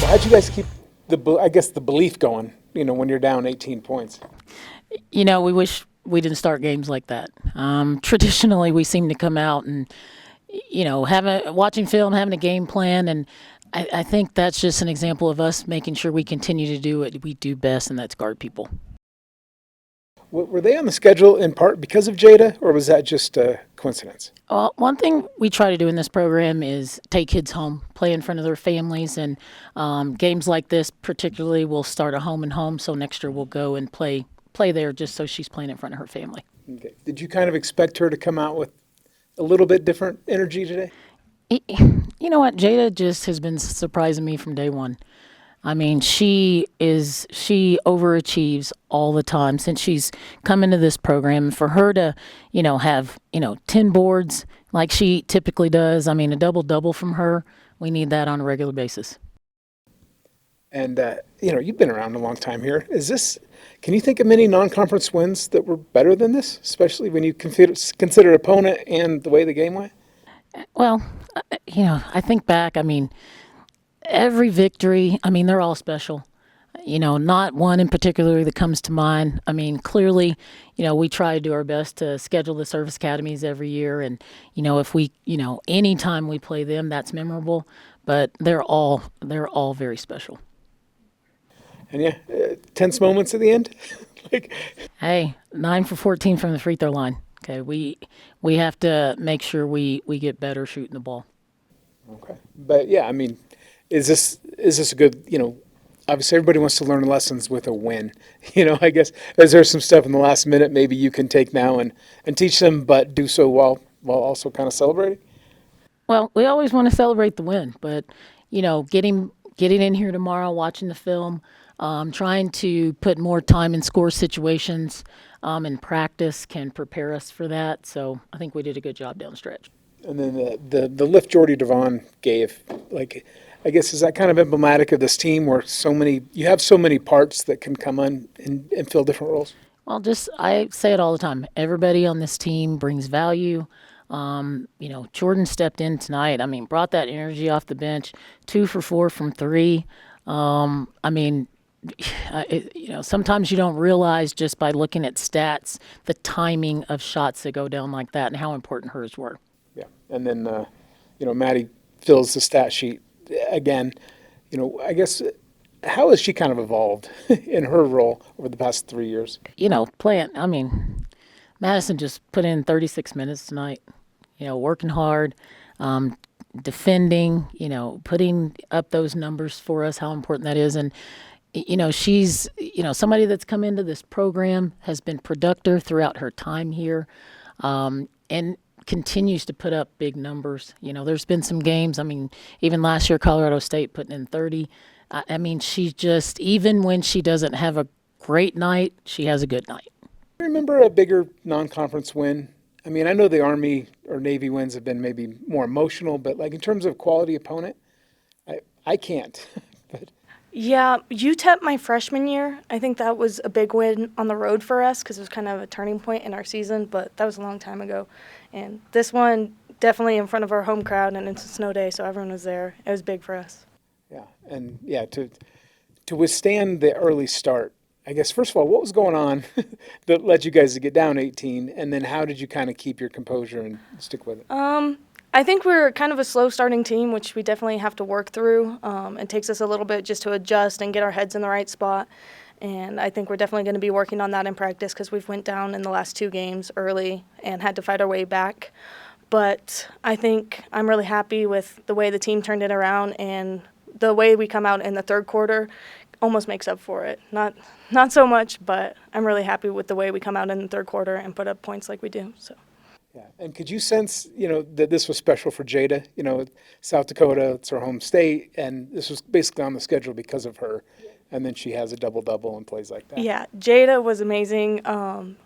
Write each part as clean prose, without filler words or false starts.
how'd you guys keep the belief going, when you're down 18 points? We wish we didn't start games like that. Traditionally, we seem to come out and, watching film, having a game plan, and I think that's just an example of us making sure we continue to do what we do best, and that's guard people. Were they on the schedule in part because of Jada, or was that just a coincidence? Well, one thing we try to do in this program is take kids home, play in front of their families, and games like this particularly will start a home and home. So next year we'll go and play there just so she's playing in front of her family. Okay. Did you kind of expect her to come out with a little bit different energy today? You know what? Jada just has been surprising me from day one. I mean, she overachieves all the time since she's come into this program. For her to, have, 10 boards like she typically does, I mean, a double-double from her, we need that on a regular basis. And, you've been around a long time here. Can you think of many non-conference wins that were better than this, especially when you consider opponent and the way the game went? Well, I think back, I mean, every victory, I mean, they're all special. Not one in particular that comes to mind. I mean, clearly, we try to do our best to schedule the service academies every year. And, if we, anytime we play them, that's memorable. But they're all very special. And tense moments at the end? Hey, 9 for 14 from the free throw line. Okay, we have to make sure we get better shooting the ball. Okay. But, I mean, is this a good, obviously everybody wants to learn lessons with a win. I guess, is there some stuff in the last minute maybe you can take now and teach them, but do so while also kind of celebrating? Well, we always want to celebrate the win, but, getting in here tomorrow, watching the film, trying to put more time in score situations in practice can prepare us for that. So I think we did a good job down the stretch. And then the lift Jordy Devon gave, I guess, is that kind of emblematic of this team where you have so many parts that can come on and fill different roles? Well, I say it all the time. Everybody on this team brings value. Jordan stepped in tonight. I mean, brought that energy off the bench, 2 for 4 from 3. Sometimes you don't realize just by looking at stats the timing of shots that go down like that and how important hers were. Yeah, and then Maddie fills the stat sheet again. I guess how has she kind of evolved in her role over the past 3 years? Playing. I mean, Madison just put in 36 minutes tonight. Working hard, defending. Putting up those numbers for us. How important that is, and she's, somebody that's come into this program, has been productive throughout her time here, and continues to put up big numbers. There's been some games, I mean, even last year, Colorado State putting in 30. I mean, she just, even when she doesn't have a great night, she has a good night. Remember a bigger non-conference win? I mean, I know the Army or Navy wins have been maybe more emotional, but in terms of quality opponent, I can't. But yeah, UTEP my freshman year, I think that was a big win on the road for us because it was kind of a turning point in our season, but that was a long time ago. And this one, definitely in front of our home crowd, and it's a snow day, so everyone was there. It was big for us. Yeah, and to withstand the early start, I guess, first of all, what was going on that led you guys to get down 18, and then how did you kind of keep your composure and stick with it? I think we're kind of a slow starting team, which we definitely have to work through. It takes us a little bit just to adjust and get our heads in the right spot. And I think we're definitely going to be working on that in practice because we've went down in the last 2 games early and had to fight our way back. But I think I'm really happy with the way the team turned it around, and the way we come out in the third quarter almost makes up for it. Not so much, but I'm really happy with the way we come out in the third quarter and put up points like we do. So. Yeah, and could you sense, that this was special for Jada? South Dakota, it's her home state, and this was basically on the schedule because of her. And then she has a double-double and plays like that. Yeah, Jada was amazing.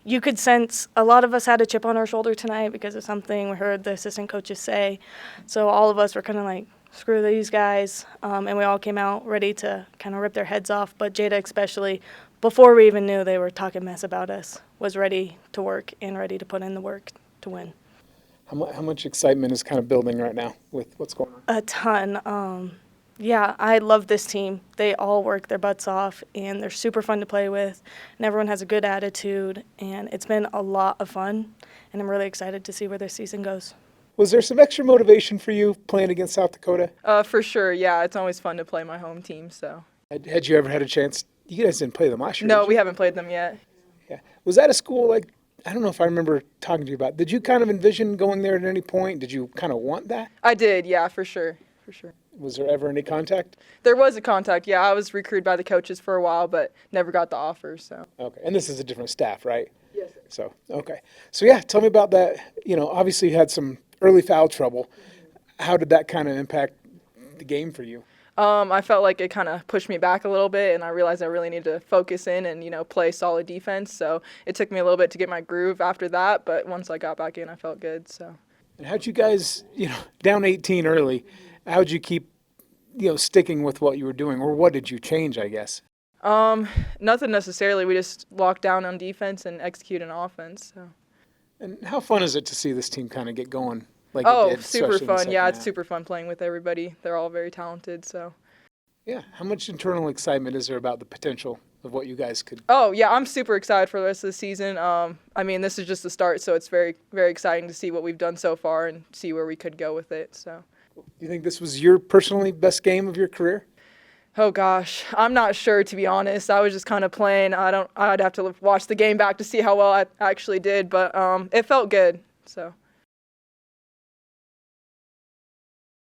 You could sense a lot of us had a chip on our shoulder tonight because of something we heard the assistant coaches say. So all of us were kind of like, screw these guys, and we all came out ready to kind of rip their heads off. But Jada especially, before we even knew they were talking mess about us, was ready to work and ready to put in the work to win. How much excitement is kind of building right now with what's going on? A ton. Yeah, I love this team. They all work their butts off, and they're super fun to play with, and everyone has a good attitude, and it's been a lot of fun, and I'm really excited to see where this season goes. Was there some extra motivation for you playing against South Dakota? For sure, yeah. It's always fun to play my home team, so. Had you ever had a chance? You guys didn't play them last year, No, did we you? haven't played them yet. Yeah. Was that a school like, I don't know if I remember talking to you about, did you kind of envision going there at any point? Did you kind of want that? I did, yeah, for sure. Was there ever any contact? There was a contact, yeah. I was recruited by the coaches for a while, but never got the offer, so. Okay. And this is a different staff, right? Yes. So, okay. So, yeah, tell me about that. You know, obviously you had some early foul trouble. How did that kind of impact the game for you? I felt like it kind of pushed me back a little bit, and I realized I really needed to focus in and, play solid defense. So it took me a little bit to get my groove after that, but once I got back in, I felt good, so. And how'd you guys, down 18 early, how'd you keep, sticking with what you were doing? Or what did you change, I guess? Nothing necessarily. We just locked down on defense and executed on offense, so. And how fun is it to see this team kind of get going like it Oh, did, super especially in the fun. Yeah, second it's half? super fun playing with everybody. They're all very talented, so. Yeah. How much internal excitement is there about the potential of what you guys could? Oh, yeah, I'm super excited for the rest of the season. This is just the start, so it's very, very exciting to see what we've done so far and see where we could go with it, so. Do you think this was your personally best game of your career? Oh, gosh, I'm not sure, to be honest. I was just kind of playing. I'd have to watch the game back to see how well I actually did, but it felt good, so.